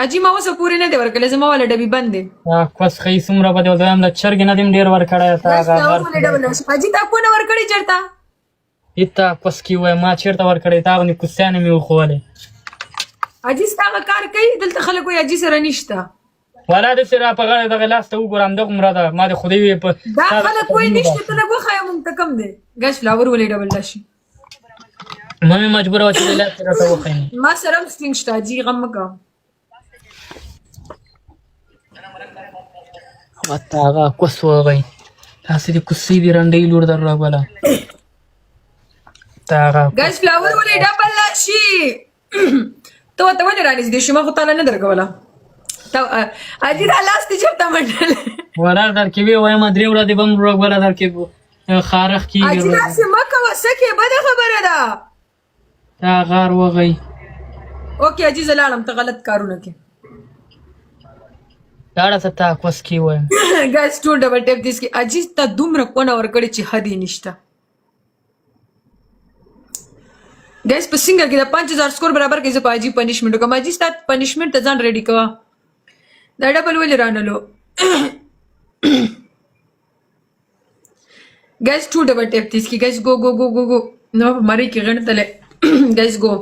اجي ما اوسه پورې نه دی ورکړلی زما والا ډبې بند دی کوس خی څومره به دی وایم له چرګې نه دې هم ډېر ورکړی تا هغه غر اجي تا کونه ورکړی چېرته هېڅ کوس کې ووایم ما چېرته ورکړی تا غوندې کوسیانې مې وښولې اجي ستا هغه کار کوي دلته خلک وایي اجي سره نشته والا داسې را په غاړه دغه لاس ته وګوره همدغومره ده ما د خدای وې په دا خلک وایي نشته ته لږ وښایه مونږ ته کم دی ګس فلاور ولې ډبل راشي ما مې مجبوره وه چې د لاس راته وښیم ما سره هم سټینګ شته اجي غم مه کوه ورته هغه کوس وغی داسې د کوڅې دې رنډۍ لور در راغله ته هغه ګس فلاور ولې ډبل راشي ته ورته ولې رانږدې شو ما خو تاله نه درکوله اجي دا لاس دې چېرته منډلی ورار درکې وې وایم درې ورځې به هم راغله درکې خارښ کېږي اجي داسې مه کوه څه کې بده خبره ده تا غار وغی اوکې اجي زه لاړم ته غلط کارونه کې لاړه ته تا کوس کې وایم ګس ټول ډبل ټیپ دیس کې اجي ته دومره کونه ورکړې چې حد یې نشته ګس په سنګل کې د 5000 سکور برابر کې زه په اجي پنشمنټ وکړم اجي ستا پنشمنټ ته ځان ریډي کوه دا ډبل ولې رانلو ګس ټول ډبل ټیپ دیس کې ګس گو گو گو گو گو نو مری کې غنتله ګس گو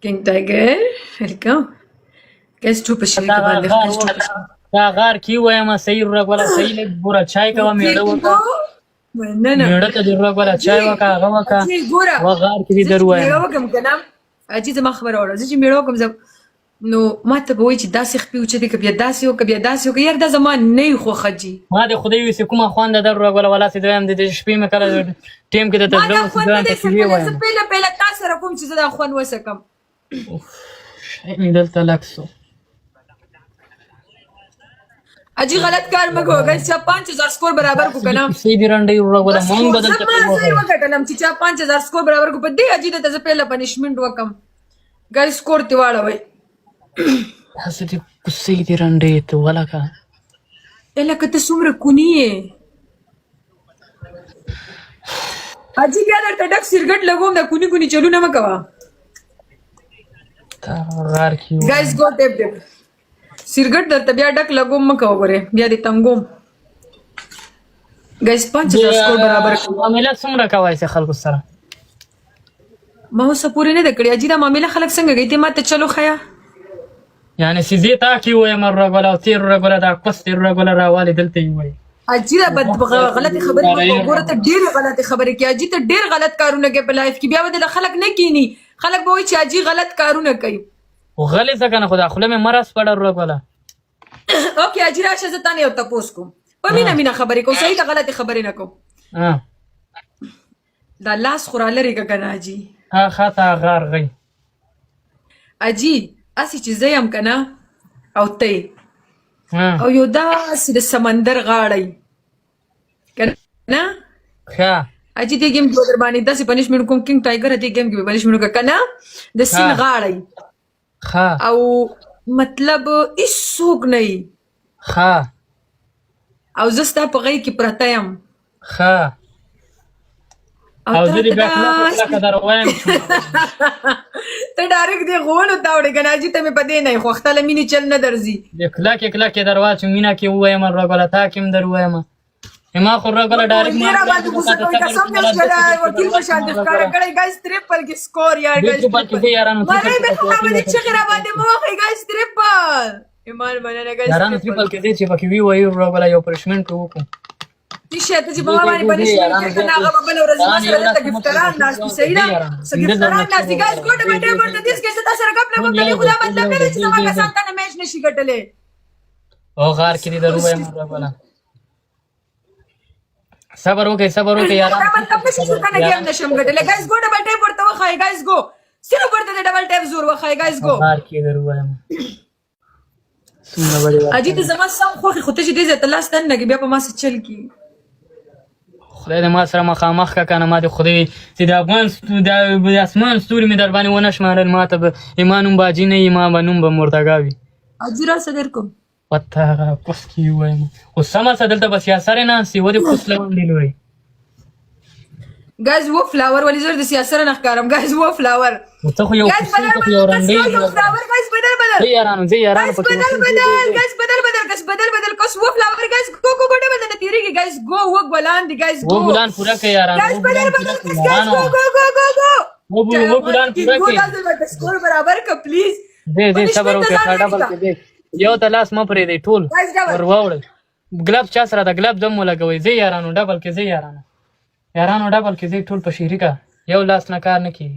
کینګ ټایګر ویلکم ګس ټو په شي باندې دا غار کې وایم صحیح راغله صحیح لږ بوره چای کوه میړه وکړه نه نه میړه ته دې راغله چای وکړه هغه وکړه و غار کې دې در وایم میړه وکړم که نه اجي زما خبره واوره زه چې میړه وکړم نو ما ته به وایي چې داسې خپې اوچتې که بیا داسې وکړه بیا داسې وکړه یار دا زما نه وي خوښه جي ما د خدای وي چې کومه خوانده در راغله والاسې دویم د شپې مې کله ټیم کې درته زړه ما دا خوند نه دی سکلی زه پهله تا سره کوم چې زه دا خوند وسکم شی مې دلته لږ سو اجي غلط کار مه کوه ګس چا 5000 سکور برابر کو که نه کیسې دې رنډۍ راغله مونږ به دلته زه یې وګټلم چې چا 5000 سکور برابر کو په دې اجي ته زه پهله پنشمنټ وکړم ګس سکور دې واړوئ داسې دې کوڅې دې رنډۍ ته ولکه لکه ته څومره کوني یې اجي بیا درته ډک سرګټ لګوم دا کوني کوني چلونه مه کوه غار کې ګس ګو ټیپ ټیپ سرګټ درته بیا ډک لګوم مه کوه ګورې بیا دې تنګوم ګس 5000 سکور برابر معامله څومره کوای سي خلکو سره ما اوسه پورې نه ده کړې اجي دا معامله خلک څنګه کوي ته ما ته چلو ښیه یعنې سیزې تا کې وایم راغله او تېر راغله دا کوس تېر راغله راوالې دلته یې وایي اجي دا غلطې خبرې ګوره ته ډېرې غلطې خبرې کوي اجي ته ډېر غلط کارونه کوي په لایف کې بیا به دله خلک نه کیني خلک به وایي چې اجي غلط کارونه کوي خو غلې ځه که نه خو دا خوله مې مرس پړه راغله اوکې اجي راشه زه تا نه یو تپوس کوم په مینه مینه خبرې کوم صحیح ده غلطې خبرې نه کوم دا لاس خو رالرې که که نه اجي ښه تا غار غی اجي اسې چې زه یم که نه او ته او یو داسې د سمندر غاړی که نه ښه اجي دې ګیم کې در باندې داسې پنشمنټ کوم کینګ ټایګر دې ګیم کې به پنشمنټ وکړه که نه د سیند غاړی او مطلب هېڅوک نه یي او زه ستا په غۍ کې پرته یم او زه دې بیا کلکه در وایم ته ډایرکټ دې غونو ته وړې که نه اجي ته مې په دې نه یې خوښتله مینې چل نه درځي کلکې کلکې در واچوم مینه کې ووایم راګله تا کې هم در ووایم ما خو راګله ډایرکټ وکیل په شان دې ښکاره کړی ګایز ټریپل کې سکور یار ګایز مرۍ به خو باندې چغې را باندې مه وهئ ګایز ټریپل ایمان مننه ګایز یارانو ټریپل کې دی چې پکې وي وایي راګله یو پنشمنټ وکړو ریشه ته چې په ما باندې پنشمنټ کې که نه هغه به بله ورځ ما سره دلته ګفټران ناست دي صحیح ده څه ګفټران ناست دي ګایز ګوډه به ټیپ ورته دیس کې زه تا سره ګپ لګوم دلې خو دا مطلب نه دی چې زما کسان تا نه میچ نشي ګټلی او غار کې دې در ووایم راګله صبر وکړئ صبر وکړئ یارانو دا مطلب نشي چې تا نه ګیم نشم ګټلی ګایز ګو ډبل ټیپ ورته وښایئ ګایز ګو صرف ورته د ډبل ټیپ زور وښایئ ګایز ګو غار کې در ووایم اجي ته زما سم خوښې خو ته چې دې ځای ته لاس ته نه لګې بیا په ما څه چل کېږي خدای دې ما سره مخامخ که که نه ما دې خدای چې د افغان د اسمان ستوري مې در باندې ونه شمارل ما ته به ما نوم به اجي نه وي ما به نوم به مرتګا وي اجي راسه ډېر کوم پته هغه کوس کې ووایم خو سمه څه دلته بس یاسرې ناستې ودې کوس لونډې لوی ګایز و فلاور ولې زه د سیاسره نه ښکارم ګایز و فلاور ته خو یو کوسۍ ته خو یو رنډۍ فلاور ګایز بدل زه یارانو Guys, پکې بدل کس وہ فلاور guys go ګټه بدل تیریږي guys go وہ ګلان دي guys و ګلان پورا کوي یارانو guys بدل کس guys go و ګلان پورا کوي سکور برابر ک پلیز دې صبر وکړه ډبل کې دې یو ته لاس م پرې دی ټول ور واوړ ګلاب چا سره د ګلاب دم لګوي زه یارانو ډبل کې زه یارانو ډبل کې زه ټول په شریکه یو لاس نه کار نه کوي